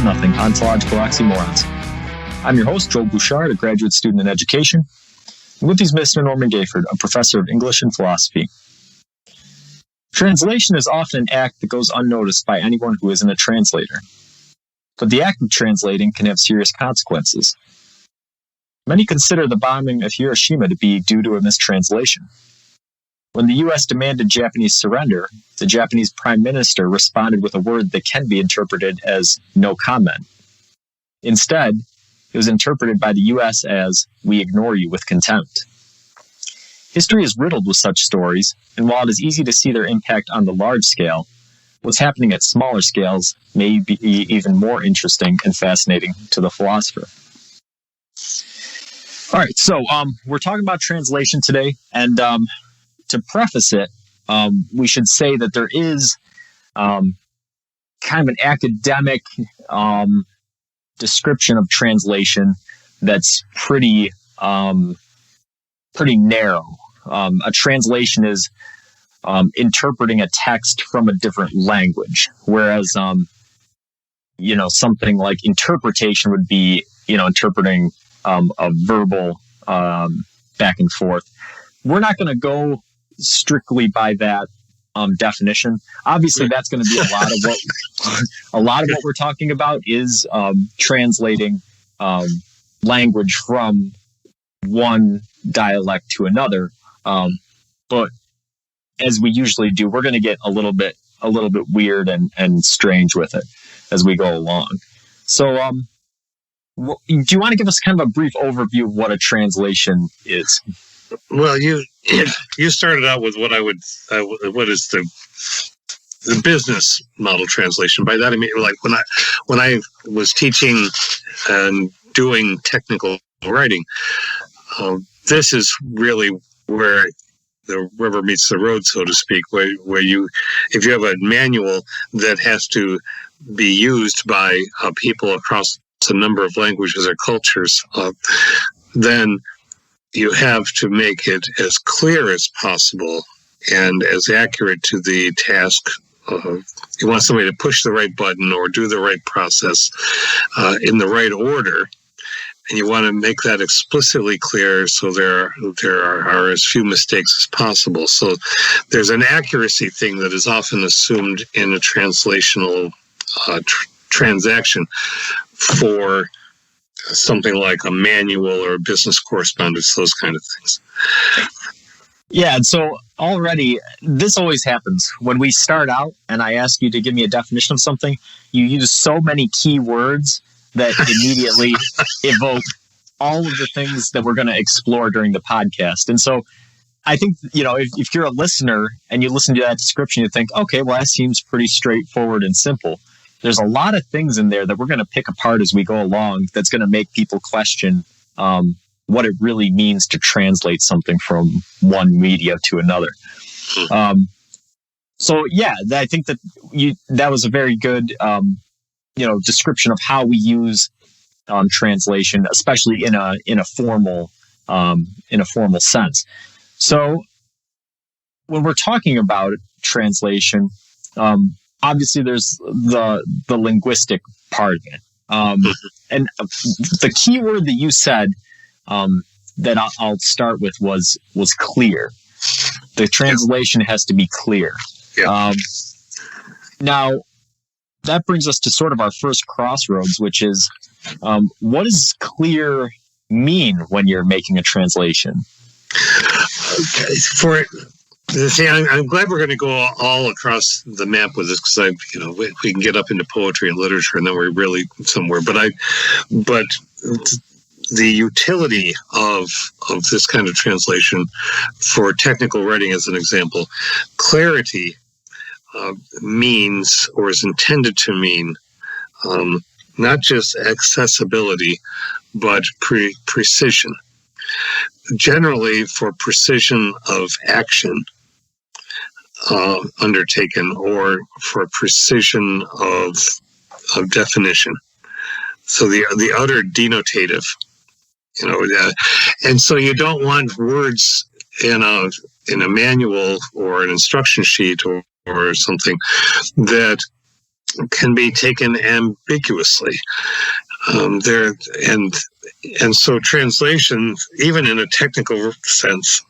or nothing ontological oxymorons. I'm your host, Joel Bouchard, a graduate student in education. And with these Mr. Norman Gayford, a professor of English and philosophy. Translation is often an act that goes unnoticed by anyone who isn't a translator. But the act of translating can have serious consequences. Many consider the bombing of Hiroshima to be due to a mistranslation. When the U.S. demanded Japanese surrender, the Japanese Prime Minister responded with a word that can be interpreted as no comment. Instead, it was interpreted by the U.S. as, we ignore you with contempt. History is riddled with such stories, and while it is easy to see their impact on the large scale, what's happening at smaller scales may be even more interesting and fascinating to the philosopher. All right, so we're talking about translation today, and to preface it, we should say that there is kind of an academic description of translation that's pretty narrow. A translation is interpreting a text from a different language, whereas something like interpretation would be interpreting a verbal back and forth. We're not going to go strictly by that definition. Obviously, that's going to be a lot of what we're talking about is translating language from one dialect to another. But as we usually do, we're going to get a little bit weird and strange with it as we go along. So, do you want to give us kind of a brief overview of what a translation is? Well, you started out with what is the business model translation. By that I mean, like when I was teaching and doing technical writing, this is really where the rubber meets the road, so to speak. Where if you have a manual that has to be used by people across a number of languages or cultures, then you have to make it as clear as possible and as accurate to the task. You want somebody to push the right button or do the right process in the right order, and you want to make that explicitly clear so there are as few mistakes as possible. So there's an accuracy thing that is often assumed in a translational transaction for something like a manual or a business correspondence, those kind of things. Yeah, and so already, this always happens. When we start out and I ask you to give me a definition of something, you use so many key words that immediately evoke all of the things that we're going to explore during the podcast. And so I think, if you're a listener and you listen to that description, you think, okay, well, that seems pretty straightforward and simple. There's a lot of things in there that we're going to pick apart as we go along that's going to make people question what it really means to translate something from one media to another. So, yeah, I think that was a very good description of how we use translation, especially in a formal sense. So when we're talking about translation, obviously, there's the linguistic part of it. And the key word that you said that I'll start with was clear. The translation has to be clear. Yeah. Now, that brings us to sort of our first crossroads, which is what does clear mean when you're making a translation? Okay. See, I'm glad we're going to go all across the map with this because we can get up into poetry and literature and then we're really somewhere. But the utility of this kind of translation for technical writing, as an example, clarity means or is intended to mean not just accessibility but precision. Generally, for precision of action undertaken or for precision of definition. So the utter denotative, and so you don't want words in a manual or an instruction sheet or something that can be taken ambiguously. There and so translation, even in a technical sense,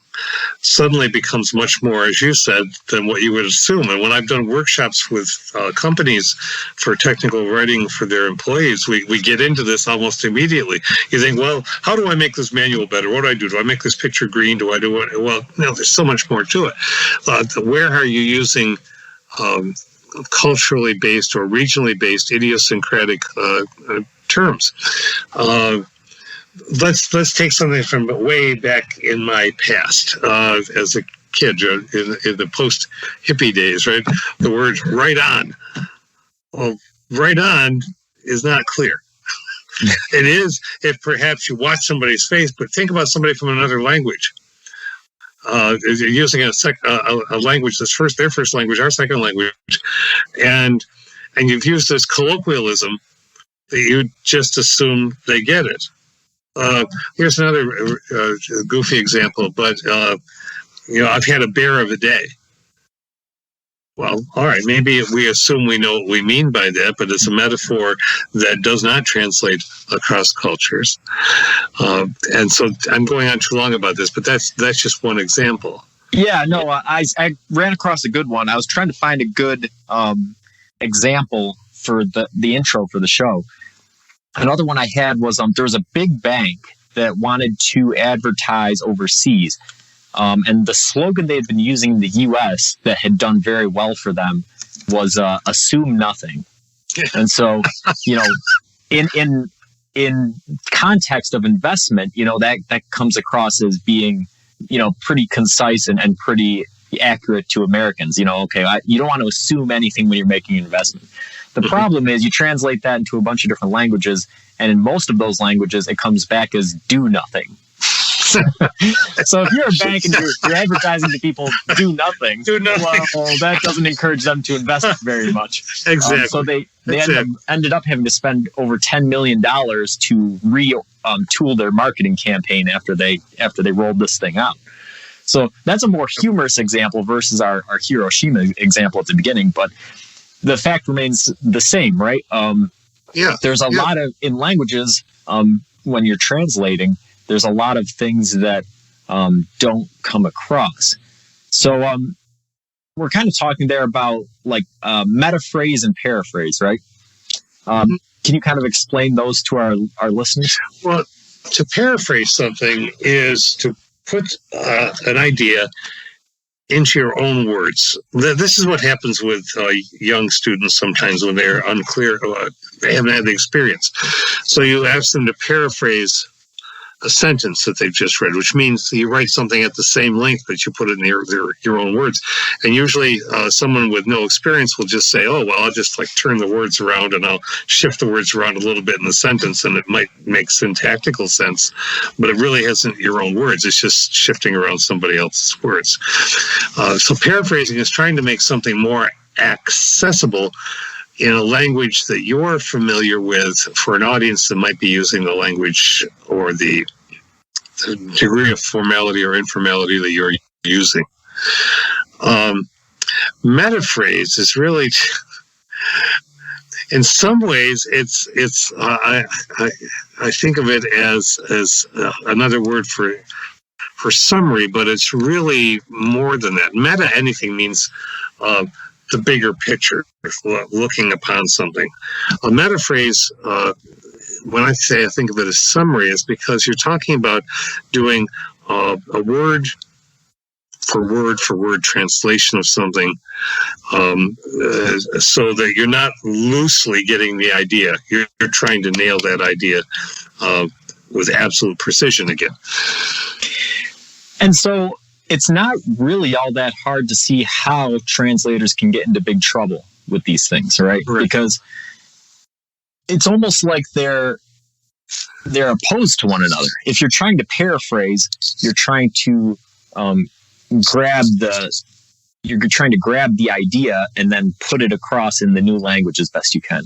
suddenly becomes much more, as you said, than what you would assume. And when I've done workshops with companies for technical writing for their employees, we get into this almost immediately. You think, well, how do I make this manual better? What do I do? Do I make this picture green? Do I do it? Well, no, there's so much more to it. Where are you using culturally based or regionally based idiosyncratic terms? Let's take something from way back in my past as a kid in the post hippie days, right? The word "right on." Well, "right on" is not clear. It is if perhaps you watch somebody's face, but think about somebody from another language. Using a language that's their first language, our second language, and you've used this colloquialism that you just assume they get it. Here's another goofy example, but I've had a bear of a day. Well, all right, maybe we assume we know what we mean by that, but it's a metaphor that does not translate across cultures. And so I'm going on too long about this, but that's just one example. Yeah, no, I ran across a good one. I was trying to find a good example for the intro for the show. Another one I had was there was a big bank that wanted to advertise overseas. And the slogan they had been using in the U.S. that had done very well for them was "assume nothing." And so, in context of investment, that comes across as being, pretty concise and pretty accurate to Americans. You don't want to assume anything when you're making an investment. The problem is you translate that into a bunch of different languages, and in most of those languages, it comes back as "do nothing." So if you're a bank and you're advertising to people, do nothing. Well, that doesn't encourage them to invest very much. Exactly. So they ended up having to spend over $10 million to retool their marketing campaign after they rolled this thing out. So that's a more humorous example versus our Hiroshima example at the beginning. But the fact remains the same, right? There's a lot of, in languages, when you're translating, there's a lot of things that don't come across. So we're kind of talking there about like metaphrase and paraphrase, right? Can you kind of explain those to our listeners? Well, to paraphrase something is to put an idea into your own words. This is what happens with young students sometimes when they're unclear, they haven't had the experience. So you ask them to paraphrase a sentence that they've just read, which means you write something at the same length, but you put it in your own words. And usually someone with no experience will just say, oh, well, I'll just turn the words around and I'll shift the words around a little bit in the sentence, and it might make syntactical sense, but it really isn't your own words. It's just shifting around somebody else's words. So paraphrasing is trying to make something more accessible in a language that you're familiar with for an audience that might be using the language or the degree of formality or informality that you're using. Metaphrase is really, in some ways, it's I think of it as another word for summary, but it's really more than that. Meta anything means the bigger picture, looking upon something. A metaphrase, when I say I think of it as summary, is because you're talking about doing a word for word translation of something, so that you're not loosely getting the idea. You're trying to nail that idea with absolute precision again. And so it's not really all that hard to see how translators can get into big trouble with these things, right? Because it's almost like they're opposed to one another. If you're trying to paraphrase, you're trying to grab the idea and then put it across in the new language as best you can.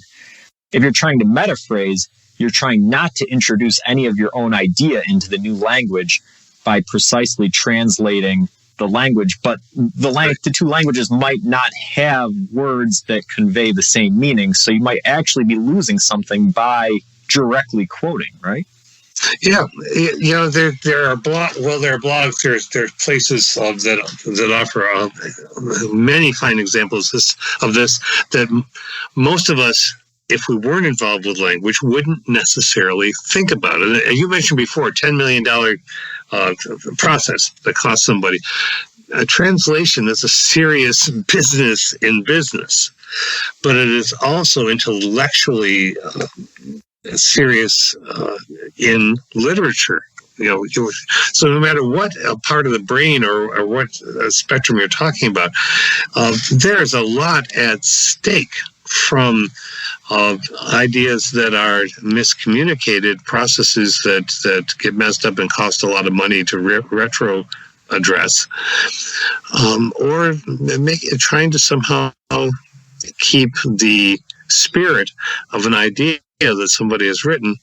If you're trying to metaphrase, you're trying not to introduce any of your own idea into the new language by precisely translating the language, but the two languages might not have words that convey the same meaning. So you might actually be losing something by directly quoting, right? Yeah, there are blogs. There's places that offer many fine examples of this. That most of us, if we weren't involved with language, wouldn't necessarily think about it. And you mentioned before, $10 million process that costs somebody. A translation is a serious business in business, but it is also intellectually serious in literature. So no matter what part of the brain or what spectrum you're talking about, there's a lot at stake from ideas that are miscommunicated, processes that get messed up and cost a lot of money to retro address, or trying to somehow keep the spirit of an idea that somebody has written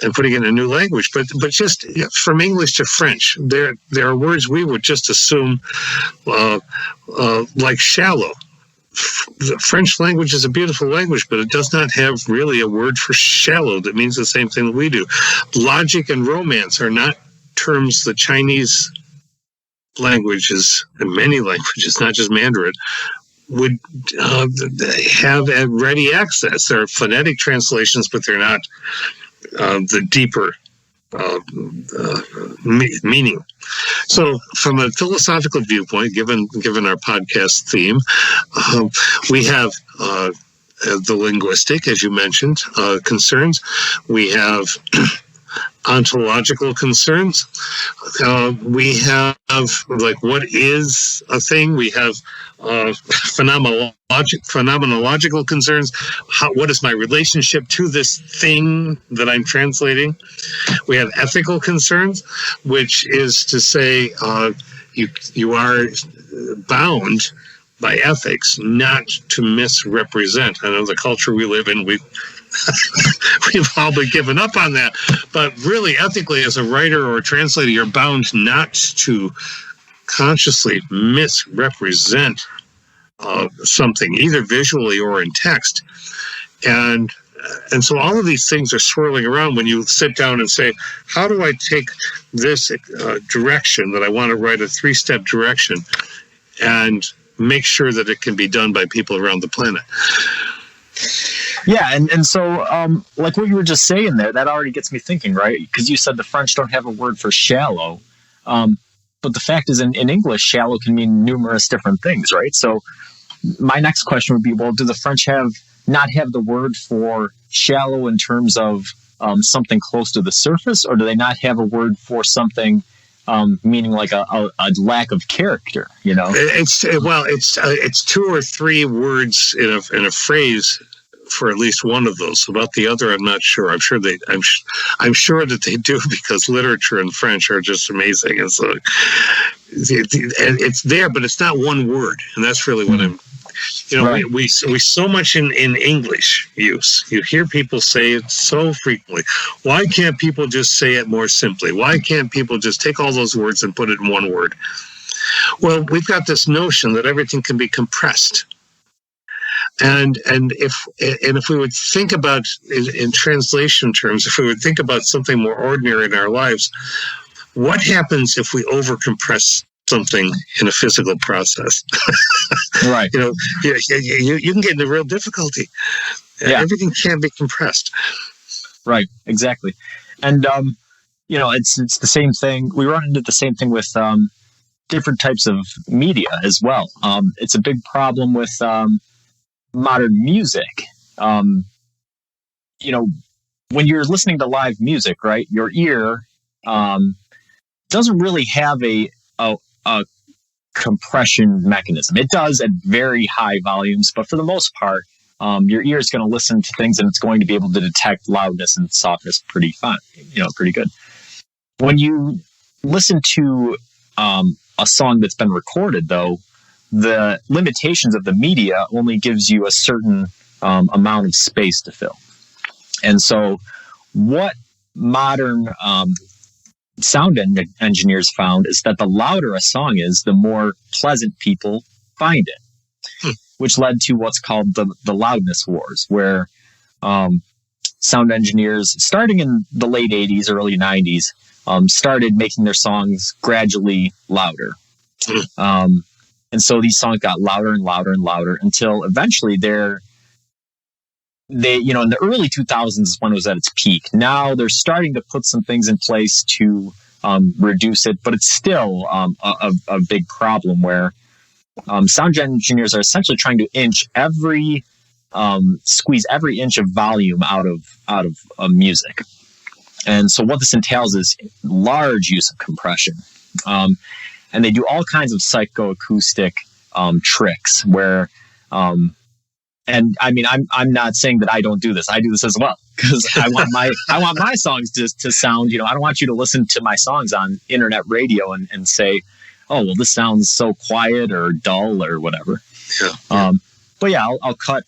and putting it in a new language. But just from English to French, there are words we would just assume like shallow. The French language is a beautiful language, but it does not have really a word for shallow that means the same thing that we do. Logic and romance are not terms the Chinese languages, and many languages, not just Mandarin, would have at ready access. There are phonetic translations, but they're not the deeper meaning. So, from a philosophical viewpoint, given our podcast theme, we have the linguistic, as you mentioned, concerns. We have ontological concerns. We have, like, what is a thing? We have phenomenological concerns. What is my relationship to this thing that I'm translating? We have ethical concerns, which is to say you are bound by ethics not to misrepresent. I know the culture we live in, we've probably given up on that. But really, ethically, as a writer or a translator, you're bound not to consciously misrepresent something, either visually or in text. And so all of these things are swirling around when you sit down and say, how do I take this direction that I want to write, a 3-step direction, and make sure that it can be done by people around the planet? Yeah, and so, like what you were just saying there, that already gets me thinking, right? Because you said the French don't have a word for shallow, but the fact is, in English, shallow can mean numerous different things, right? So my next question would be, well, do the French not have the word for shallow in terms of something close to the surface, or do they not have a word for something meaning like a lack of character? It's 2 or 3 words in a phrase for at least one of those. About the other, I'm not sure. I'm sure that they do, because literature in French are just amazing. And so it's there, but it's not one word, and that's really what I'm. Right. We so much in English use. You hear people say it so frequently. Why can't people just say it more simply? Why can't people just take all those words and put it in one word? Well, we've got this notion that everything can be compressed. And if we would think about in translation terms, if we would think about something more ordinary in our lives, what happens if we overcompress something in a physical process? Right. You can get into real difficulty. Yeah. Everything can't be compressed. Right. Exactly. And it's the same thing. We run into the same thing with different types of media as well. It's a big problem with modern music. When you're listening to live music, right, your ear doesn't really have a compression mechanism. It does at very high volumes, but for the most part, your ear is going to listen to things and it's going to be able to detect loudness and softness pretty fine, pretty good. When you listen to a song that's been recorded, though, the limitations of the media only gives you a certain amount of space to fill. And so what modern engineers found is that the louder a song is, the more pleasant people find it, which led to what's called the loudness wars, where sound engineers, starting in the late 80s, early 90s, started making their songs gradually louder. And so these songs got louder and louder and louder until eventually they, you know, in the early 2000s is when it was at its peak. Now they're starting to put some things in place to reduce it, but it's still a big problem where sound engineers are essentially trying to squeeze every inch of volume out of music. And so what this entails is large use of compression. And they do all kinds of psychoacoustic tricks where, and I mean, I'm not saying that I don't do this. I do this as well because I want my songs to sound, you know, I don't want you to listen to my songs on internet radio and say, oh, well, this sounds so quiet or dull or whatever. Yeah. But yeah, I'll cut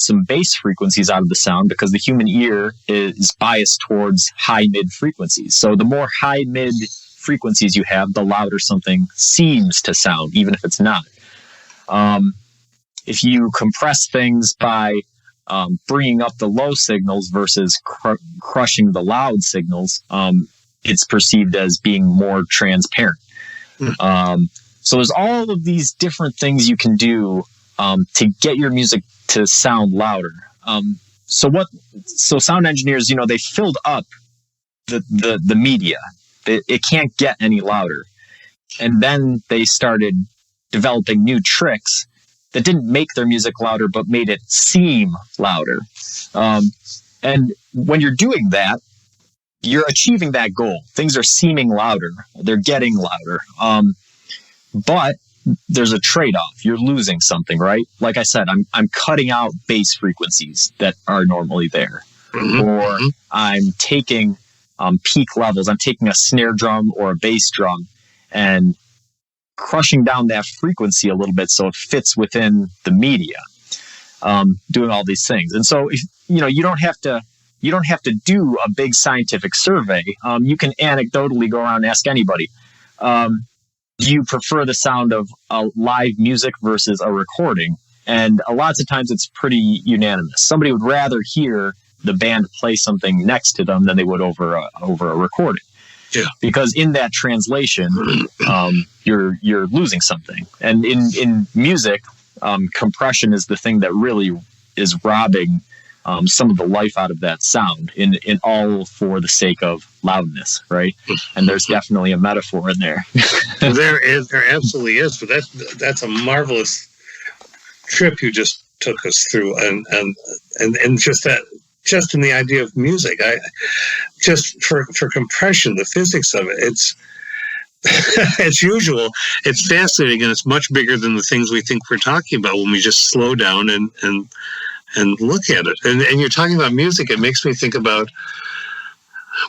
some bass frequencies out of the sound because the human ear is biased towards high mid frequencies. So the more high mid frequencies you have, the louder something seems to sound, even if it's not. If you compress things by bringing up the low signals versus crushing the loud signals, it's perceived as being more transparent. So there's all of these different things you can do to get your music to sound louder. So sound engineers, you know, they filled up the media. It can't get any louder. And then they started developing new tricks that didn't make their music louder, but made it seem louder. And when you're doing that, you're achieving that goal. Things are seeming louder. They're getting louder. But there's a trade-off. You're losing something, right? Like I said, I'm cutting out bass frequencies that are normally there. Or I'm taking peak levels. I'm taking a snare drum or a bass drum and crushing down that frequency a little bit so it fits within the media, doing all these things. And so, you don't have to do a big scientific survey. You can anecdotally go around and ask anybody, do you prefer the sound of live music versus a recording? And a lot of times it's pretty unanimous. Somebody would rather hear the band play something next to them than they would over a recording. Yeah. Because in that translation, you're losing something. And in music, compression is the thing that really is robbing some of the life out of that sound in all for the sake of loudness, right? And there's definitely a metaphor in there. There absolutely is, but that's a marvelous trip you just took us through, and just in the idea of music, just for compression, the physics of it, it's as usual, it's fascinating, and it's much bigger than the things we think we're talking about when we just slow down and look at it. And you're talking about music, it makes me think about,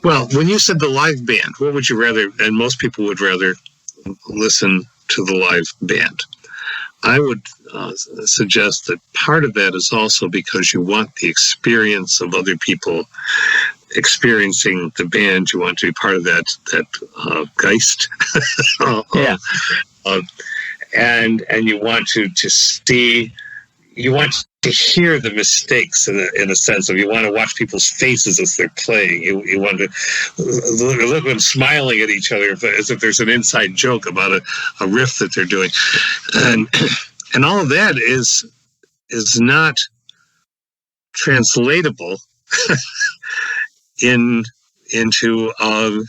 well, when you said the live band, what would you rather, and most people would rather listen to the live band. I would suggest that part of that is also because you want the experience of other people experiencing the band. You want to be part of that Geist. Yeah. And you want to see, you want to hear the mistakes in a sense of, you want to watch people's faces as they're playing. You want to look at them smiling at each other as if there's an inside joke about a riff that they're doing. And all of that is not translatable into a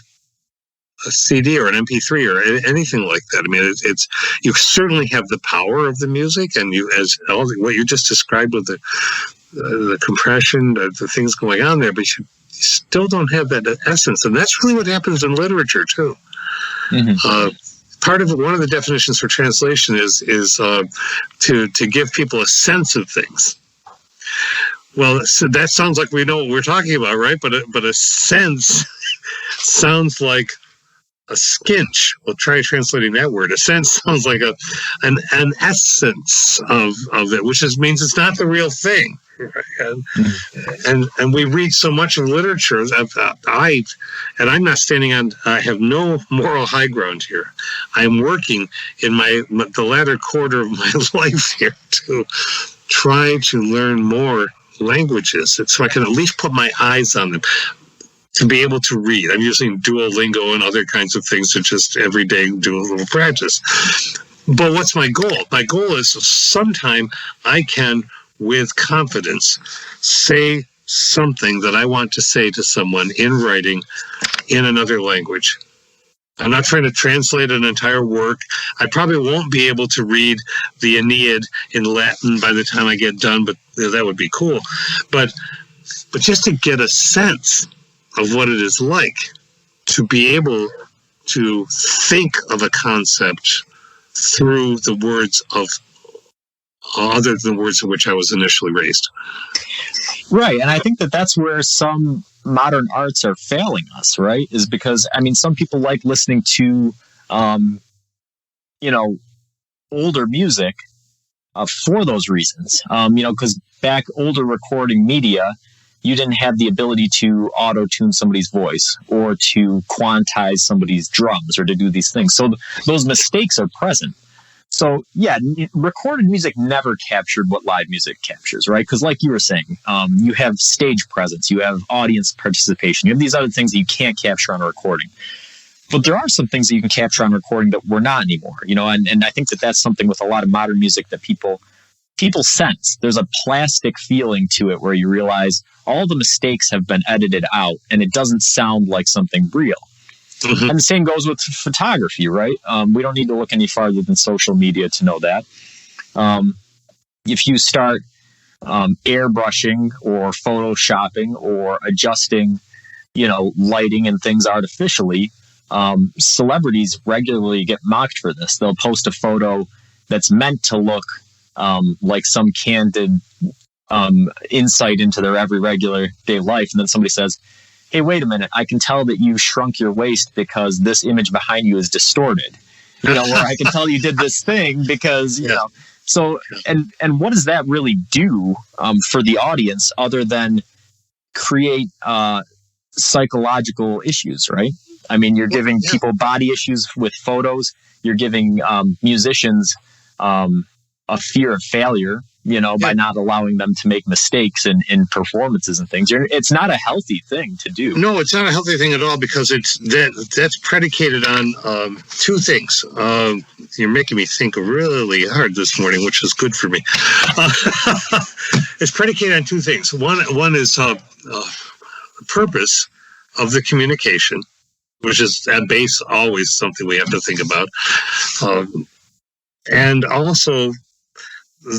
CD or an MP3 or anything like that. I mean, it's you certainly have the power of the music, and what you just described with the compression, the things going on there, but you still don't have that essence, and that's really what happens in literature too. Mm-hmm. Part of one of the definitions for translation is to give people a sense of things. Well, so that sounds like we know what we're talking about, right? But a sense sounds like a skinch. We'll try translating that word. A sense sounds like an essence of it, which means it's not the real thing. And we read so much of literature. I'm not standing on. I have no moral high ground here. I'm working in the latter quarter of my life here to try to learn more languages, so I can at least put my eyes on them, to be able to read. I'm using Duolingo and other kinds of things to just every day do a little practice. But what's my goal? My goal is sometime I can, with confidence, say something that I want to say to someone in writing in another language. I'm not trying to translate an entire work. I probably won't be able to read the Aeneid in Latin by the time I get done, but that would be cool. But just to get a sense of what it is like to be able to think of a concept through the words of other than words in which I was initially raised. Right. And I think that's where some modern arts are failing us, right? Is because, some people like listening to, older music for those reasons. Because back older recording media, you didn't have the ability to auto-tune somebody's voice or to quantize somebody's drums or to do these things. So those mistakes are present. So, yeah, recorded music never captured what live music captures, right? Because like you were saying, you have stage presence, you have audience participation, you have these other things that you can't capture on a recording. But there are some things that you can capture on recording that we're not anymore, and I think that's something with a lot of modern music that people sense. There's a plastic feeling to it where you realize all the mistakes have been edited out and it doesn't sound like something real. Mm-hmm. And the same goes with photography, right? We don't need to look any farther than social media to know that. If you start airbrushing or photoshopping or adjusting, lighting and things artificially, celebrities regularly get mocked for this. They'll post a photo that's meant to look like some candid insight into their every regular day life. And then somebody says, hey, wait a minute, I can tell that you shrunk your waist because this image behind you is distorted. Or I can tell you did this thing because, So, and what does that really do for the audience other than create psychological issues, right? You're giving people body issues with photos. You're giving musicians a fear of failure, by not allowing them to make mistakes in performances and things. It's not a healthy thing to do. No, it's not a healthy thing at all because that's predicated on two things. You're making me think really hard this morning, which is good for me. It's predicated on two things. One is the purpose of the communication, which is at base always something we have to think about. And also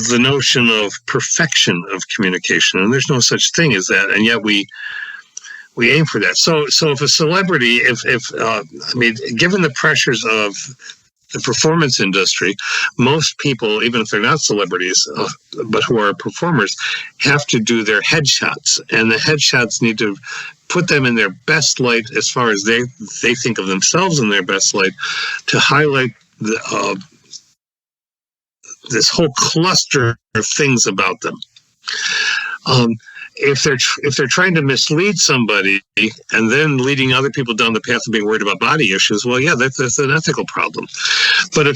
the notion of perfection of communication, and there's no such thing as that, and yet we aim for that. So if a celebrity, given the pressures of the performance industry, most people, even if they're not celebrities, but who are performers, have to do their headshots, and the headshots need to put them in their best light as far as they think of themselves in their best light, to highlight this whole cluster of things about them. If they're trying to mislead somebody and then leading other people down the path of being worried about body issues, well, yeah, that's an ethical problem. But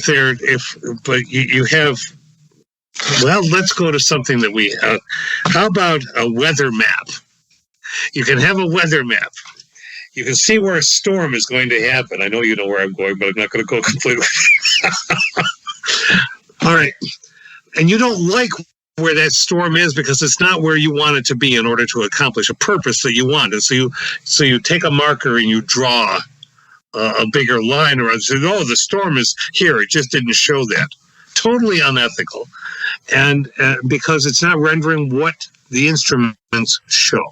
you have, well, let's go to something that we have. How about a weather map? You can have a weather map. You can see where a storm is going to happen. I know you know where I'm going, but I'm not going to go completely. All right. And you don't like where that storm is because it's not where you want it to be in order to accomplish a purpose that you want. And so you take a marker and you draw a bigger line around and say, oh, the storm is here. It just didn't show that. Totally unethical. And because it's not rendering what the instruments show.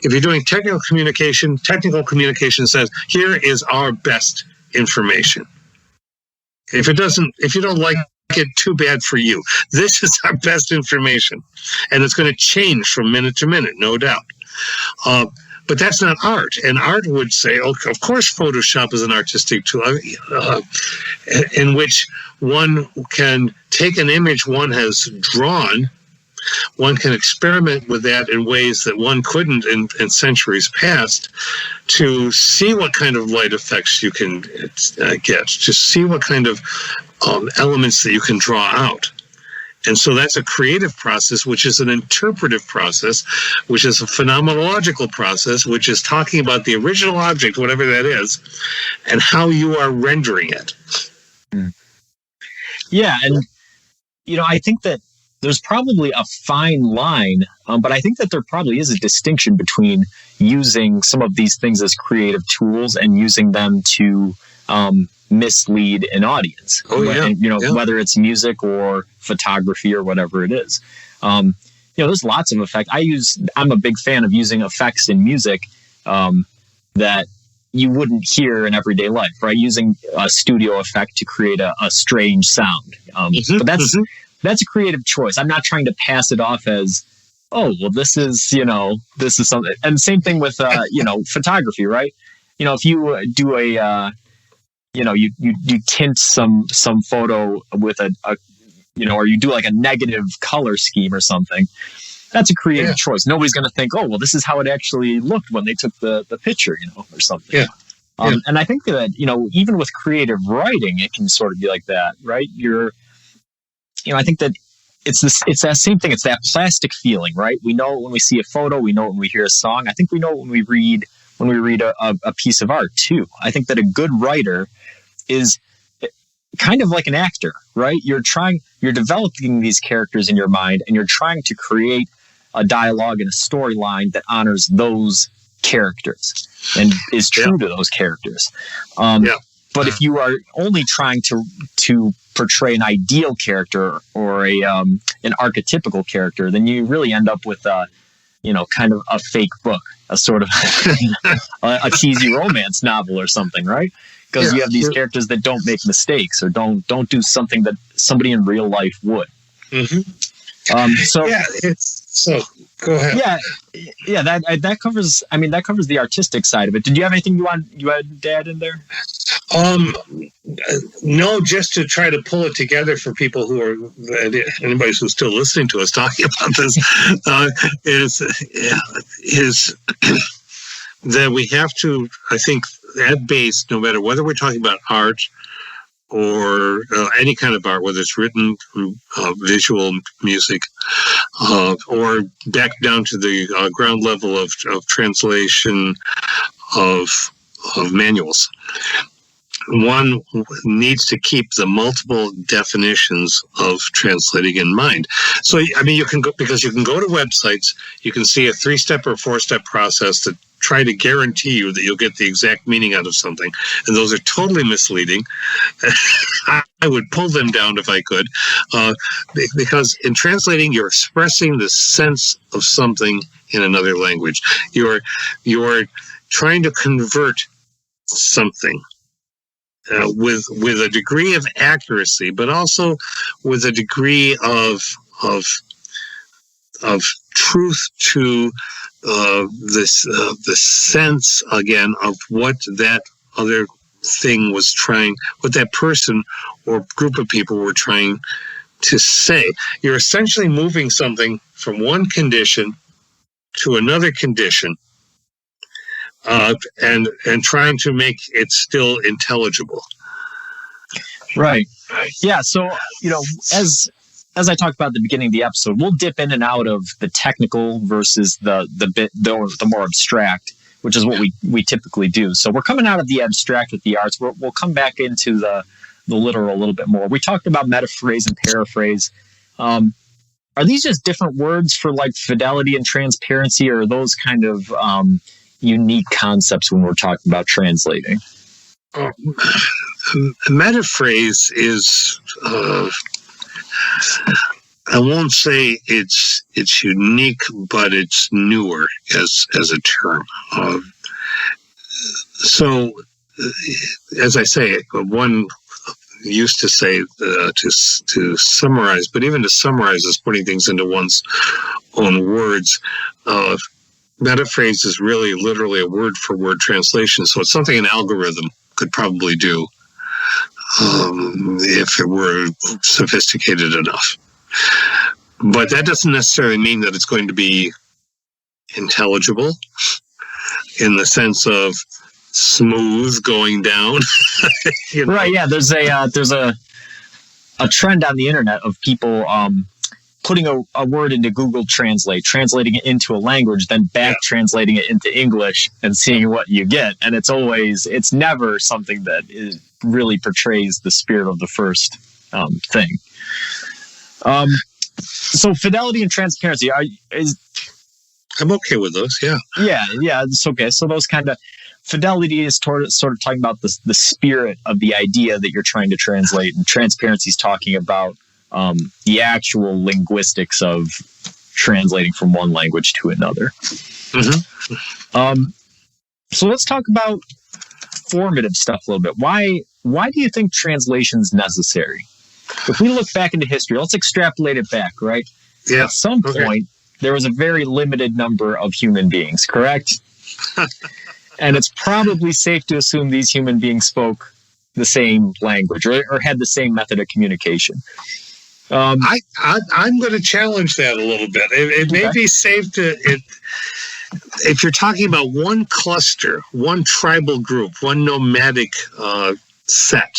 If you're doing technical communication says, here is our best information. If you don't like it, too bad for you. This is our best information, and it's going to change from minute to minute, no doubt. But that's not art. And art would say, okay, of course, Photoshop is an artistic tool in which one can take an image one has drawn. One can experiment with that in ways that one couldn't in centuries past, to see what kind of light effects you can get, to see what kind of elements that you can draw out. And so that's a creative process, which is an interpretive process, which is a phenomenological process, which is talking about the original object, whatever that is, and how you are rendering it. Yeah, and, I think that there's probably a fine line, but I think that there probably is a distinction between using some of these things as creative tools and using them to mislead an audience. Whether it's music or photography or whatever it is. There's lots of effects. I'm a big fan of using effects in music that you wouldn't hear in everyday life, right? Using a studio effect to create a strange sound. But that's a creative choice. I'm not trying to pass it off as, oh, well, this is something. And same thing with, photography, right? If you do you tint some photo with or you do like a negative color scheme or something, that's a creative choice. Nobody's going to think, oh, well, this is how it actually looked when they took the picture, or something. And I think that, even with creative writing, it can sort of be like that, right? I think that it's that same thing. It's that plastic feeling, right? We know when we see a photo, we know when we hear a song. I think we know when we read a piece of art too. I think that a good writer is kind of like an actor, right? You're developing these characters in your mind, and you're trying to create a dialogue and a storyline that honors those characters and is true to those characters. But if you are only trying to portray an ideal character or an archetypical character, then you really end up with kind of a fake book, a sort of a cheesy romance novel or something, right? Because you have these characters that don't make mistakes or don't do something that somebody in real life would. So go ahead. That covers the artistic side of it. Did you have anything you had to add in there? No, just to try to pull it together for people who are, anybody who's still listening to us talking about this, is that we have to, I think, at base, no matter whether we're talking about art or any kind of art, whether it's written, visual, music, or back down to the ground level of translation of manuals. One needs to keep the multiple definitions of translating in mind. So, you can go to websites, you can see a 3-step or 4-step process that try to guarantee you that you'll get the exact meaning out of something. And those are totally misleading. I would pull them down if I could, because in translating, you're expressing the sense of something in another language. You're trying to convert something with a degree of accuracy, but also with a degree of truth to the sense again of what that other thing was trying, what that person or group of people were trying to say. You're essentially moving something from one condition to another condition, and trying to make it still intelligible. Right. Yeah. So, as I talked about at the beginning of the episode, we'll dip in and out of the technical versus the more abstract, which is what we typically do. So we're coming out of the abstract with the arts. We'll come back into the literal a little bit more. We talked about metaphrase and paraphrase. Are these just different words for like fidelity and transparency, or are those kind of unique concepts when we're talking about translating? Metaphrase is, I won't say it's unique, but it's newer as a term. So, as I say, one used to say to summarize, but even to summarize is putting things into one's own words. metaphrase is really literally a word-for-word translation, so it's something an algorithm could probably do if it were sophisticated enough. But that doesn't necessarily mean that it's going to be intelligible in the sense of smooth going down. You know? Right? Yeah. There's a trend on the internet of people putting a word into Google Translate, translating it into a language, then back translating it into English and seeing what you get. And it's never something that really portrays the spirit of the first thing. So fidelity and transparency I'm okay with those. Yeah. Yeah, it's okay. So those kind of fidelity is sort of talking about the spirit of the idea that you're trying to translate, and transparency is talking about the actual linguistics of translating from one language to another. Mm-hmm. So let's talk about formative stuff a little bit. Why do you think translation is necessary? If we look back into history, let's extrapolate it back, right? Yeah. At some point, there was a very limited number of human beings, correct? And it's probably safe to assume these human beings spoke the same language or had the same method of communication. I'm going to challenge that a little bit. It may be safe to, if you're talking about one cluster, one tribal group, one nomadic set,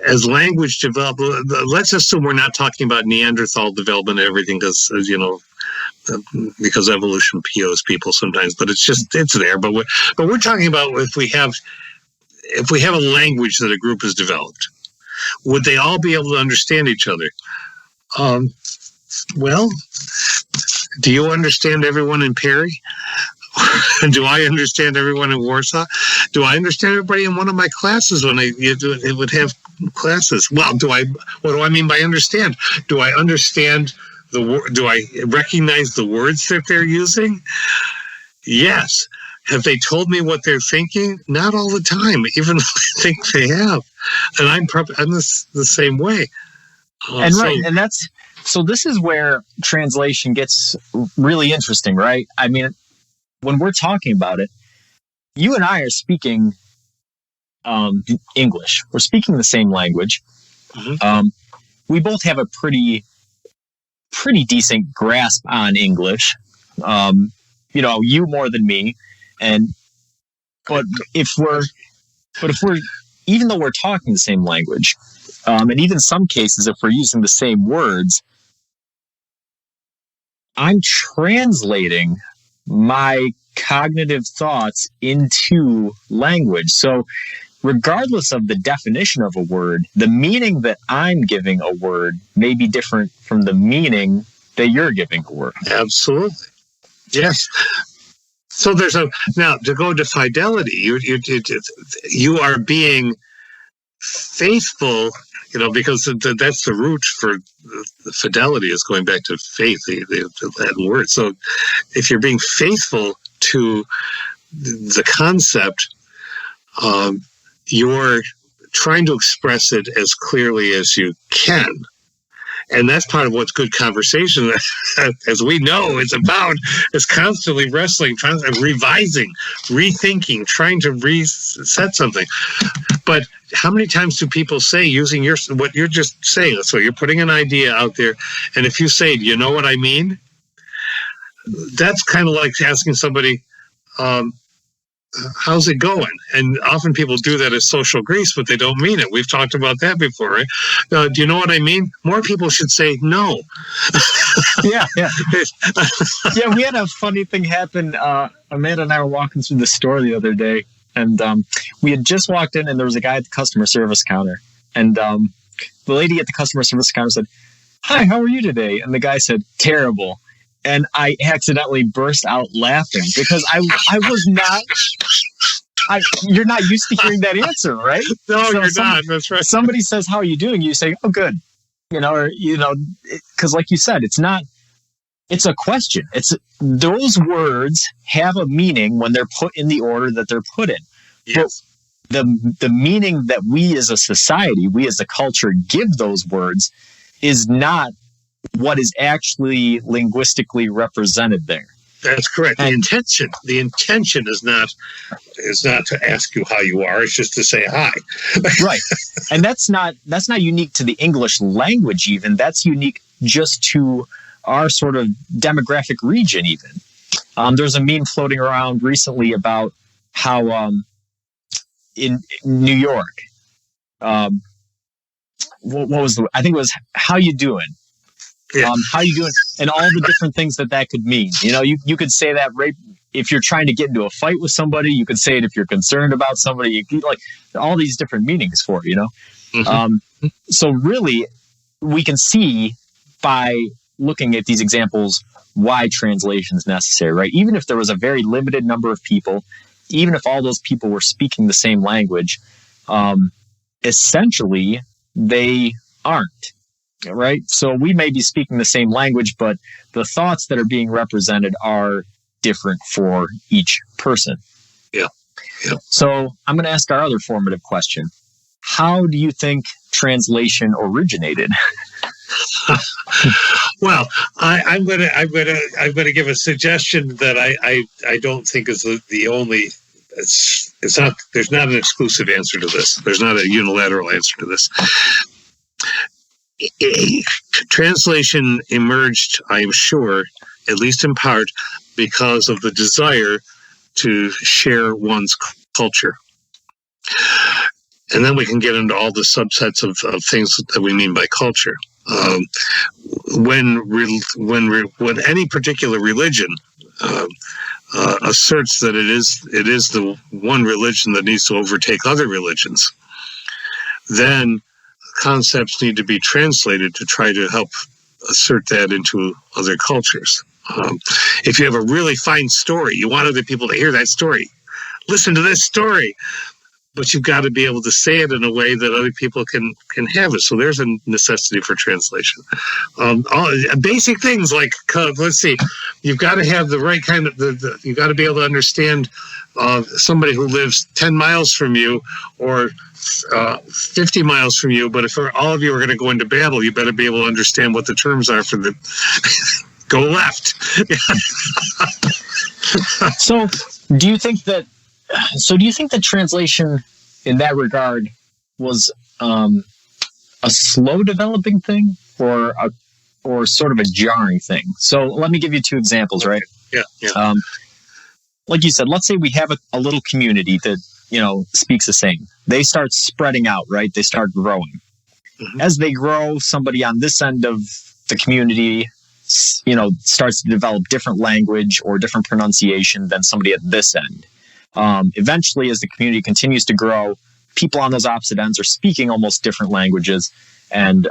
as language developed, let's assume we're not talking about Neanderthal development and everything because evolution POs people sometimes, but it's there. But we're talking about if we have a language that a group has developed, would they all be able to understand each other? Well, do you understand everyone in Perry? Do I understand everyone in Warsaw? Do I understand everybody in one of my classes when it would have classes? Well, what do I mean by understand? Do I understand do I recognize the words that they're using? Yes. Have they told me what they're thinking? Not all the time, even though I think they have. And I'm the same way. So this is where translation gets really interesting, right? I mean, when we're talking about it, you and I are speaking English. We're speaking the same language. Mm-hmm. We both have a pretty decent grasp on English. You more than me. But if we're even though we're talking the same language, and even some cases, if we're using the same words, I'm translating my cognitive thoughts into language. So regardless of the definition of a word, the meaning that I'm giving a word may be different from the meaning that you're giving a word. Absolutely. Yes. So now to go to fidelity, you are being faithful, because that's the root for fidelity is going back to faith, the Latin word. So if you're being faithful to the concept, you're trying to express it as clearly as you can. And that's part of what good conversation, as we know, is about, is constantly wrestling, revising, rethinking, trying to reset something. But how many times do people say, using what you're just saying, so you're putting an idea out there, and if you say, you know what I mean? That's kind of like asking somebody, how's it going? And often people do that as social grease, but they don't mean it. We've talked about that before, right? Do you know what I mean? More people should say no. Yeah. Yeah, we had a funny thing happen. Amanda and I were walking through the store the other day, and we had just walked in, and there was a guy at the customer service counter. And the lady at the customer service counter said, "Hi, how are you today?" And the guy said, "Terrible." And I accidentally burst out laughing because I was not. You're not used to hearing that answer, right? No, you're not. That's right. Somebody says, "How are you doing?" You say, "Oh, good." Because like you said, it's not. It's a question. Those words have a meaning when they're put in the order that they're put in. Yes. But the meaning that we as a society, we as a culture, give those words is not what is actually linguistically represented there. That's correct. The intention is not to ask you how you are. It's just to say hi. Right. And that's not unique to the English language even. That's unique just to our sort of demographic region even. There's a meme floating around recently about how in New York, what was I think it was "How you doing?" Yeah. How you doing? And all the different things that could mean. You know, you could say that right if you're trying to get into a fight with somebody. You could say it if you're concerned about somebody. You could, like, all these different meanings for it, you know? Mm-hmm. So really, we can see by looking at these examples why translation is necessary, right? Even if there was a very limited number of people, even if all those people were speaking the same language, essentially they aren't. Right. So we may be speaking the same language, but the thoughts that are being represented are different for each person. Yeah. So I'm going to ask our other formative question. How do you think translation originated? Well, I'm going to give a suggestion that I don't think is the only. It's not. There's not an exclusive answer to this. There's not a unilateral answer to this. Translation emerged, I am sure, at least in part, because of the desire to share one's culture. And then we can get into all the subsets of things that we mean by culture. When any particular religion asserts that it is the one religion that needs to overtake other religions, then concepts need to be translated to try to help assert that into other cultures. If you have a really fine story, you want other people to hear that story. Listen to this story. But you've got to be able to say it in a way that other people can have it. So there's a necessity for translation. All basic things like, let's see, you've got to have the right kind of, you've got to be able to understand somebody who lives 10 miles from you or 50 miles from you. But if all of you are going to go into battle, you better be able to understand what the terms are for the go left. So do you think that translation in that regard was a slow developing thing or sort of a jarring thing? So let me give you two examples, right? Yeah. Like you said, let's say we have a little community that, speaks the same. They start spreading out, right? They start growing. Mm-hmm. As they grow, somebody on this end of the community, starts to develop different language or different pronunciation than somebody at this end. Eventually, as the community continues to grow, people on those opposite ends are speaking almost different languages. And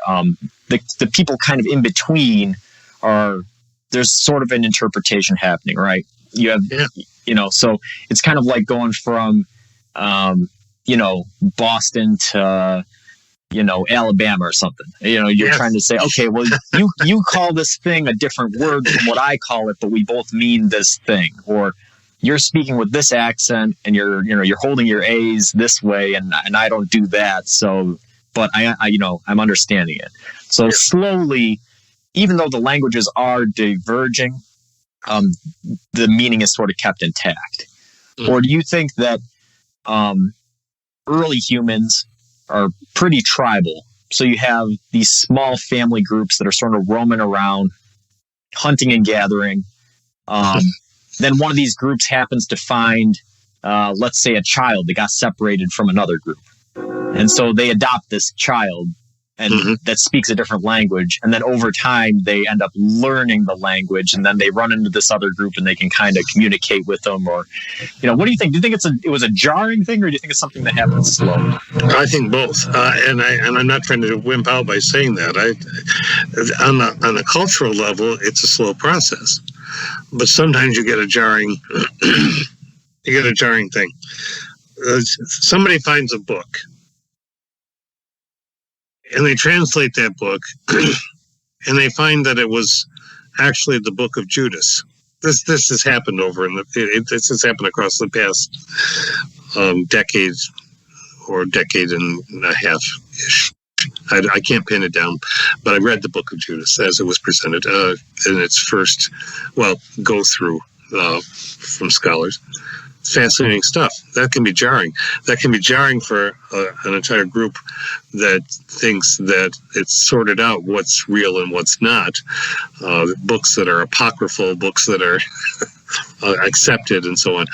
the people kind of in between there's sort of an interpretation happening, right? You have, so it's kind of like going from, Boston to, Alabama or something. You're trying to say, okay, well, you call this thing a different word from what I call it, but we both mean this thing. Or you're speaking with this accent and you're holding your A's this way and I don't do that. So, but I'm understanding it. So slowly, even though the languages are diverging, the meaning is sort of kept intact. Mm. Or do you think that early humans are pretty tribal? So you have these small family groups that are sort of roaming around, hunting and gathering. Then one of these groups happens to find, let's say, a child that got separated from another group. And so they adopt this child and that speaks a different language. And then over time, they end up learning the language. And then they run into this other group and they can kind of communicate with them. Or, what do you think? Do you think it was a jarring thing, or do you think it's something that happens slowly? I think both. And I'm not trying to wimp out by saying that. On a cultural level, it's a slow process. But sometimes you get a jarring thing. Somebody finds a book and they translate that book and they find that it was actually the book of Judas. This has happened this has happened across the past decade and a half-ish. I can't pin it down, but I read the Book of Judas as it was presented in its first, go through from scholars. Fascinating stuff. That can be jarring. That can be jarring for an entire group that thinks that it's sorted out what's real and what's not. Books that are apocryphal, books that are accepted, and so on.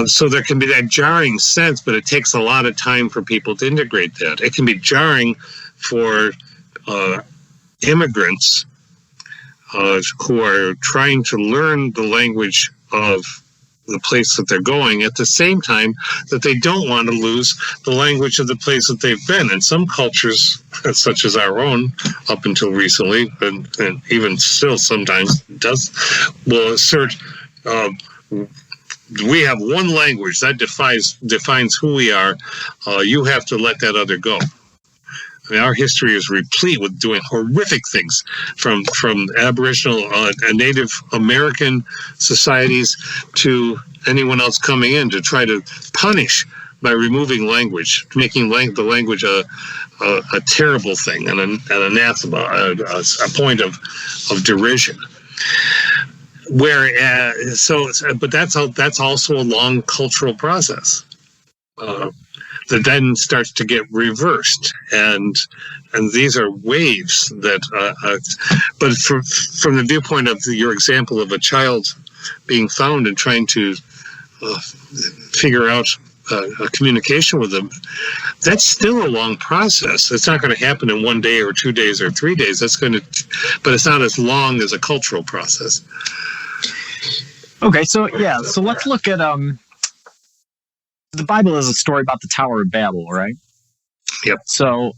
So there can be that jarring sense, but it takes a lot of time for people to integrate that. It can be jarring for immigrants who are trying to learn the language of the place that they're going at the same time that they don't want to lose the language of the place that they've been. And some cultures, such as our own, up until recently, and even still sometimes will assert we have one language that defines who we are. You have to let that other go. I mean, our history is replete with doing horrific things, from Aboriginal and Native American societies to anyone else coming in to try to punish by removing language, making the language a terrible thing and an anathema, a point of derision. But that's also a long cultural process that then starts to get reversed, and these are waves that. But from the viewpoint of your example of a child being found and trying to figure out a communication with them, that's still a long process. It's not going to happen in 1 day or 2 days or 3 days. But it's not as long as a cultural process. Okay, so let's look at the Bible is a story about the Tower of Babel, right? Yep. So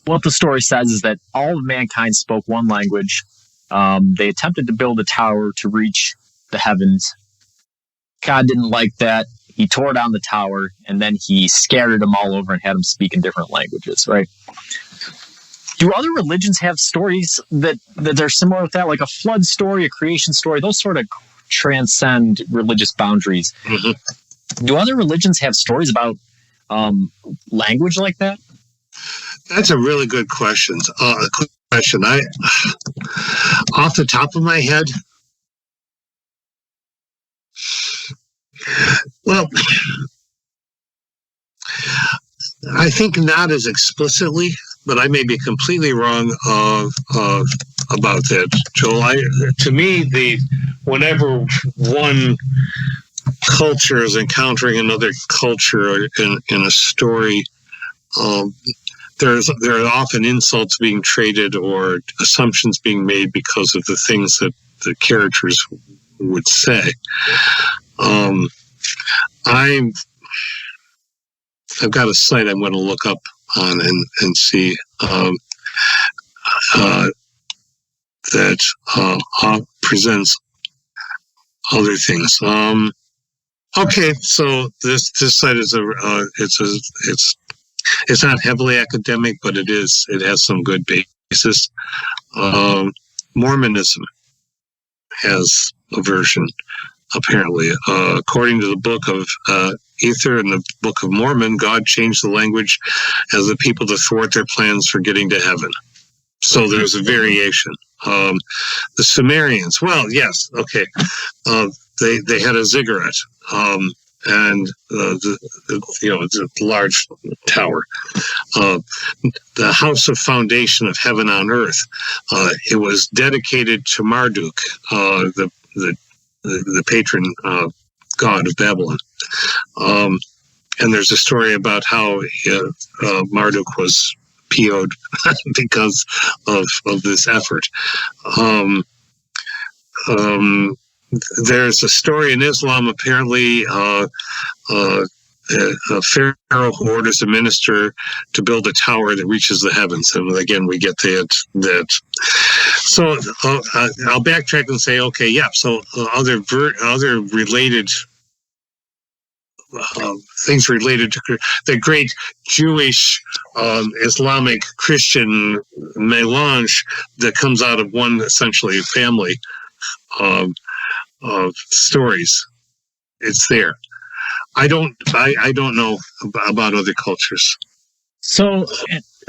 what the story says is that all of mankind spoke one language. They attempted to build a tower to reach the heavens. God didn't like that. He tore down the tower, and then he scattered them all over and had them speak in different languages, right? Do other religions have stories that are similar with that, like a flood story, a creation story? Those sort of transcend religious boundaries. Mm-hmm. Do other religions have stories about language like that? That's a really good question. I, off the top of my head, well, I think not as explicitly, but I may be completely wrong about that, Joel. To me, whenever one culture is encountering another culture in a story, there are often insults being traded or assumptions being made because of the things that the characters would say. I've got a site I'm going to look up on and see that presents other things. Okay, so this site is it's not heavily academic, but it has some good basis. Mormonism has a version, apparently. According to the Book of Ether and the Book of Mormon, God changed the language as the people to thwart their plans for getting to heaven. So there's a variation. The Sumerians, well, yes, okay. They had a ziggurat, and the large tower. The house of foundation of heaven on earth. It was dedicated to Marduk, the patron god of Babylon. And there's a story about how Marduk was PO'd because of this effort. There's a story in Islam, apparently, a pharaoh who orders a minister to build a tower that reaches the heavens. And again, we get that. So I'll backtrack and say, okay, yeah. So other related things related to the great Jewish, Islamic, Christian melange that comes out of one essentially family of stories. It's there. I don't know about other cultures. So,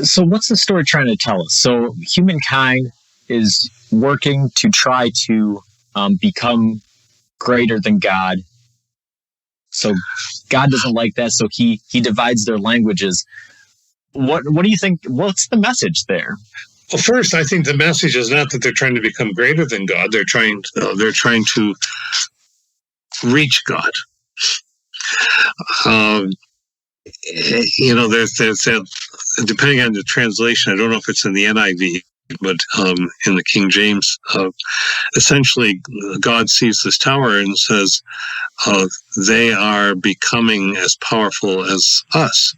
so what's the story trying to tell us? So, humankind is working to try to become greater than God. So, God doesn't like that. So he divides their languages. What do you think? What's the message there? Well, first, I think the message is not that they're trying to become greater than God. They're trying to reach God. There's that, depending on the translation, I don't know if it's in the NIV, but in the King James, essentially God sees this tower and says, they are becoming as powerful as us.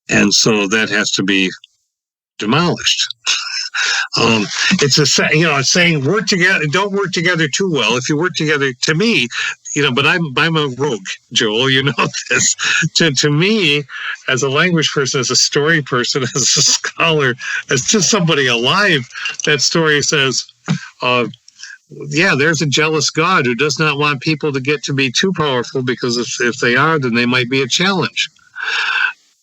And so that has to be demolished. It's saying work together. Don't work together too well. If you work together, to me, but I'm a rogue, Joel. You know this. To me, as a language person, as a story person, as a scholar, as just somebody alive, that story says, there's a jealous God who does not want people to get to be too powerful, because if they are, then they might be a challenge.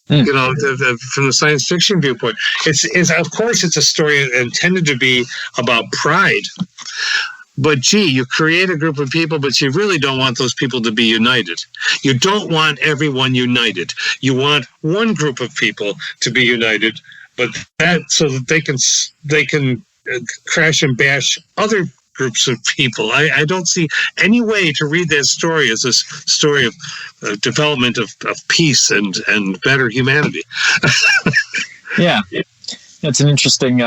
From the science fiction viewpoint, it's of course it's a story intended to be about pride. But you create a group of people, but you really don't want those people to be united. You don't want everyone united. You want one group of people to be united, but that so that they can crash and bash other groups of people. I don't see any way to read that story as a story of development of peace and better humanity. Yeah, it's an interesting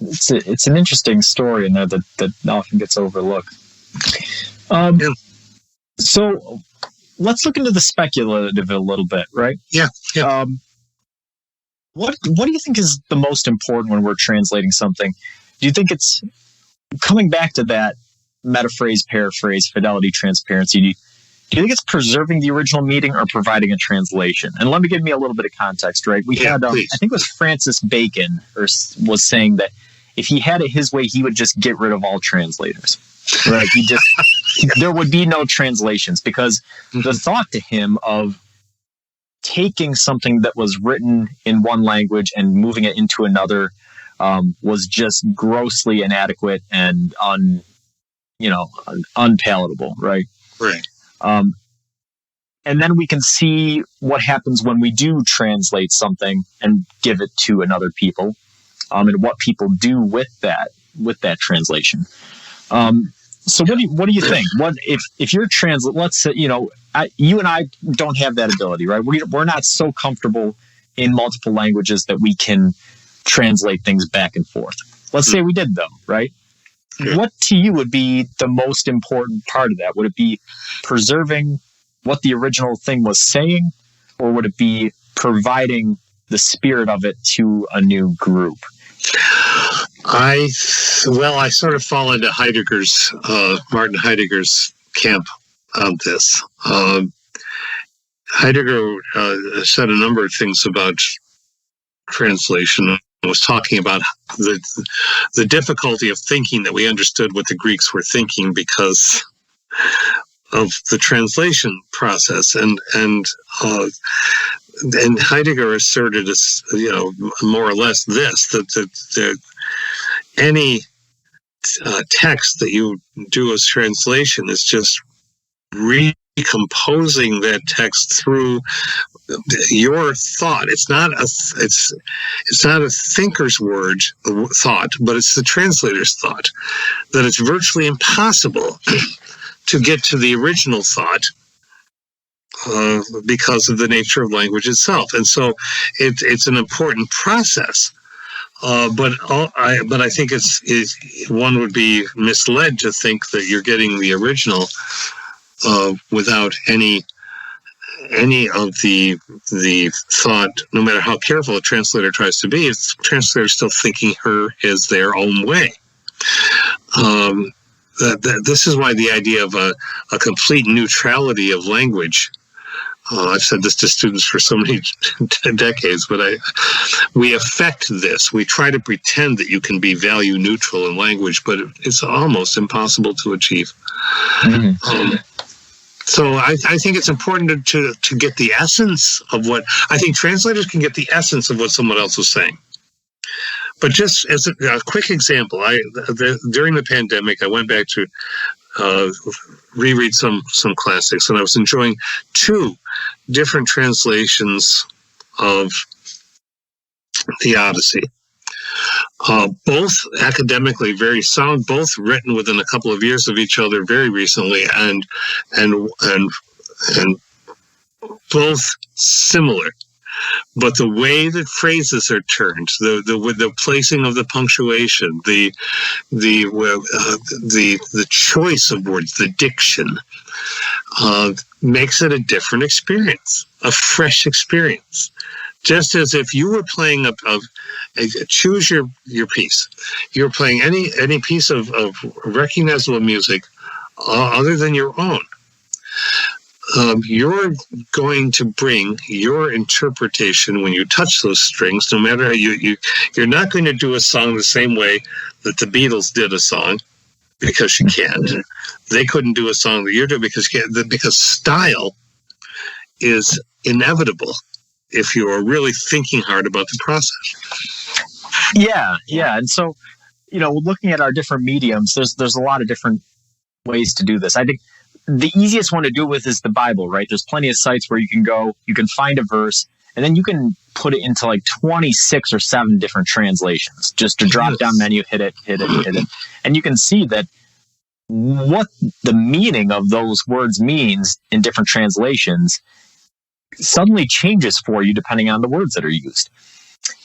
it's an interesting story in there that often gets overlooked. So let's look into the speculative a little bit, right? Yeah. What do you think is the most important when we're translating something? Do you think it's coming back to that metaphrase, paraphrase, fidelity, transparency? Do you think it's preserving the original meaning or providing a translation? And let me give me a little bit of context, right? We had, I think it was Francis Bacon was saying that if he had it his way, he would just get rid of all translators. Right? There would be no translations, because the thought to him of taking something that was written in one language and moving it into another was just grossly inadequate and unpalatable, right? Right. And then we can see what happens when we do translate something and give it to another people, and what people do with that translation. So what do you think? What if you're let's say, you and I don't have that ability, right? We're not so comfortable in multiple languages that we can translate things back and forth. Let's say we did, though, right? Yeah. What to you would be the most important part of that? Would it be preserving what the original thing was saying, or would it be providing the spirit of it to a new group? I sort of fall into Martin Heidegger's camp on this. Heidegger said a number of things about translation. Was talking about the difficulty of thinking, that we understood what the Greeks were thinking because of the translation process, and Heidegger asserted, more or less this, that any text that you do as translation is just recomposing that text through your thought. It's not a thinker's thought, but it's the translator's thought. That it's virtually impossible to get to the original thought because of the nature of language itself, and so it's an important process. But I think one would be misled to think that you're getting the original without any of the thought, no matter how careful a translator tries to be. The translator is still thinking is their own way. This is why the idea of a complete neutrality of language. I've said this to students for so many decades, but we affect this. We try to pretend that you can be value neutral in language, but it's almost impossible to achieve. So I think it's important to get the essence of what I think translators can get the essence of what someone else was saying. But just as a quick example, during the pandemic, I went back to reread some classics, and I was enjoying two different translations of the Odyssey. Both academically very sound, both written within a couple of years of each other very recently, and both similar. But the way that phrases are turned, the placing of the punctuation, the choice of words, the diction, makes it a different experience, a fresh experience. Just as if you were playing choose your piece. You're playing any piece of recognizable music other than your own. You're going to bring your interpretation when you touch those strings. No matter how you're not going to do a song the same way that the Beatles did a song, because you can't. They couldn't do a song that you're doing because style is inevitable if you are really thinking hard about the process. Yeah. And so, looking at our different mediums, there's a lot of different ways to do this. I think the easiest one to do it with is the Bible, right? There's plenty of sites where you can go, you can find a verse, and then you can put it into like 26 or 7 different translations. Just a drop down menu, hit it. And you can see that what the meaning of those words means in different translations suddenly changes for you depending on the words that are used.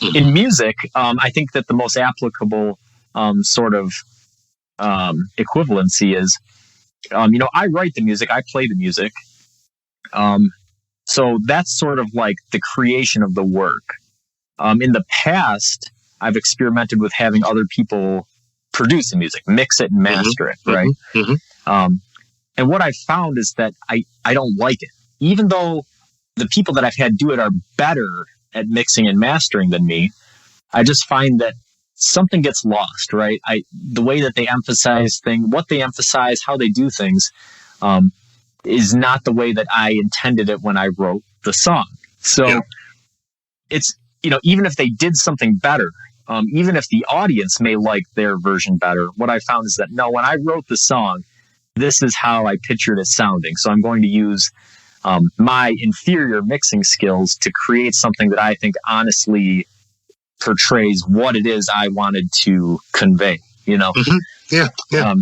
Mm-hmm. In music, I think that the most applicable sort of equivalency is, I write the music, I play the music. So that's sort of like the creation of the work. In the past, I've experimented with having other people produce the music, mix it and master it, right? Mm-hmm. And what I found is that I don't like it. Even though the people that I've had do it are better at mixing and mastering than me, I just find that something gets lost, right? The way that they emphasize things, what they emphasize, how they do things, is not the way that I intended it when I wrote the song. So it's, even if they did something better, even if the audience may like their version better, what I found is that, no, when I wrote the song, this is how I pictured it sounding. So I'm going to use my inferior mixing skills to create something that I think honestly portrays what it is I wanted to convey, Mm-hmm. Yeah.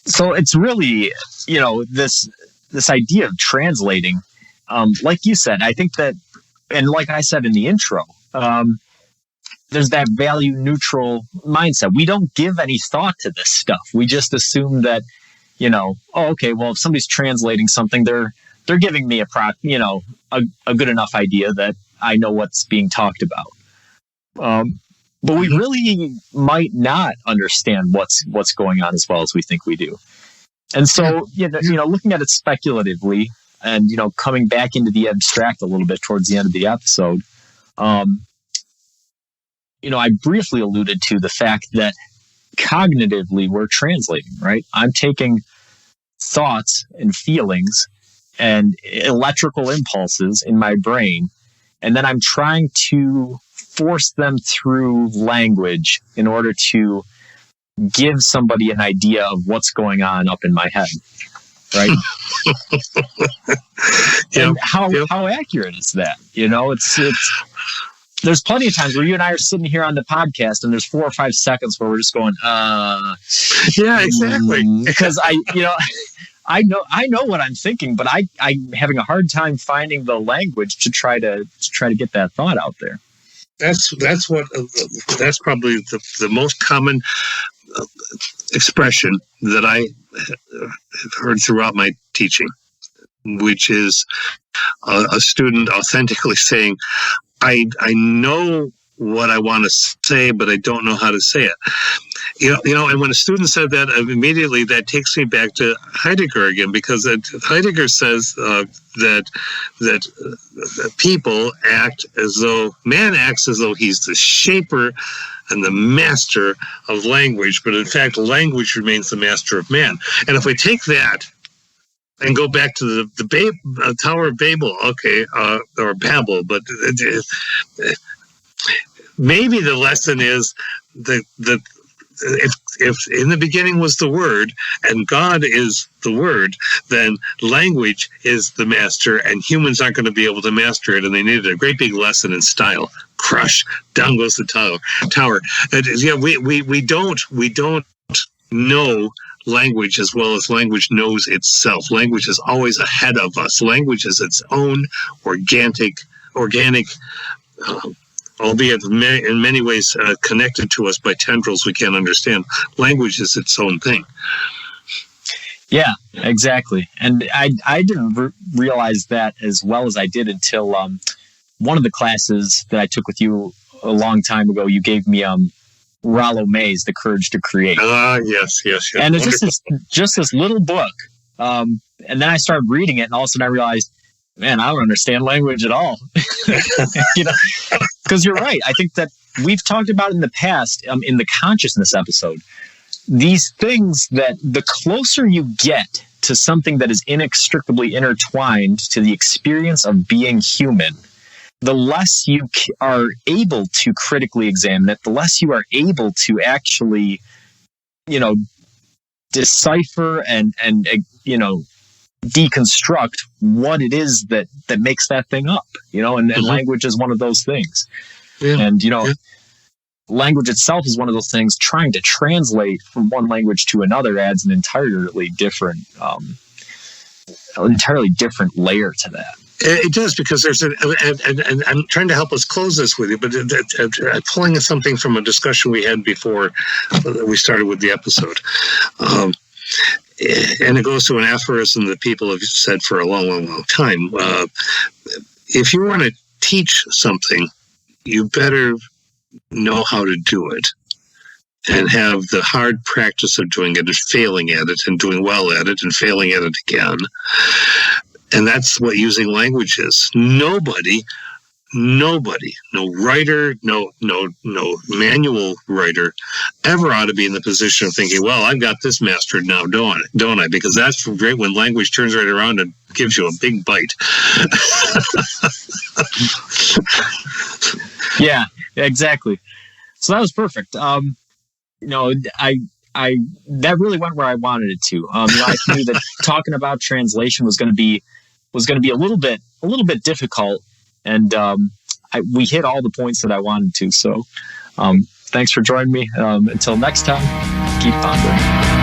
So it's really, this idea of translating, like you said, I think that, and like I said in the intro, there's that value neutral mindset. We don't give any thought to this stuff. We just assume that, okay, well, if somebody's translating something, they're giving me a good enough idea that I know what's being talked about. But we really might not understand what's going on as well as we think we do. And so, looking at it speculatively and, coming back into the abstract a little bit towards the end of the episode, I briefly alluded to the fact that cognitively we're translating, right? I'm taking thoughts and feelings and electrical impulses in my brain, and then I'm trying to force them through language in order to give somebody an idea of what's going on up in my head, right? And how accurate is that? It's there's plenty of times where you and I are sitting here on the podcast and there's 4 or 5 seconds where we're just going, yeah, exactly. Because I know what I'm thinking, but I'm having a hard time finding the language to try to get that thought out there. That's probably the most common expression that I have heard throughout my teaching, which is a student authentically saying, I know what I want to say, but I don't know how to say it. And when a student said that, immediately that takes me back to Heidegger again, because Heidegger says that man acts as though he's the shaper and the master of language, but in fact, language remains the master of man. And if we take that and go back to the Tower of Babel, okay, or Babel, but maybe the lesson is that if in the beginning was the Word and God is the Word, then language is the master, and humans aren't going to be able to master it, and they needed a great big lesson in style. Crush, down goes the tower. And, yeah, we don't know language as well as language knows itself. Language is always ahead of us. Language is its own organic, albeit in many ways connected to us by tendrils we can't understand. Language is its own thing. Yeah, exactly. And I didn't realize that as well as I did until one of the classes that I took with you a long time ago. You gave me Rollo May's The Courage to Create. Yes. And it's just this little book. And then I started reading it, and all of a sudden I realized, man, I don't understand language at all. Because you're right. I think that we've talked about in the past, in the consciousness episode, these things that the closer you get to something that is inextricably intertwined to the experience of being human, the less you are able to critically examine it, the less you are able to actually, decipher and deconstruct what it is that makes that thing up, and language is one of those things. Yeah. And, language itself is one of those things. Trying to translate from one language to another adds an entirely different layer to that. It does, because there's and I'm trying to help us close this with you, but pulling something from a discussion we had before we started with the episode. And it goes to an aphorism that people have said for a long, long, long time. If you want to teach something, you better know how to do it and have the hard practice of doing it and failing at it and doing well at it and failing at it again. And that's what using language is. Nobody, no writer, no manual writer ever ought to be in the position of thinking, well, I've got this mastered now, don't I? Because that's great when language turns right around and gives you a big bite. Yeah, exactly. So that was perfect. I that really went where I wanted it to. I knew that talking about translation was going to be a little bit difficult, and we hit all the points that I wanted to. So, thanks for joining me. Until next time, keep pondering.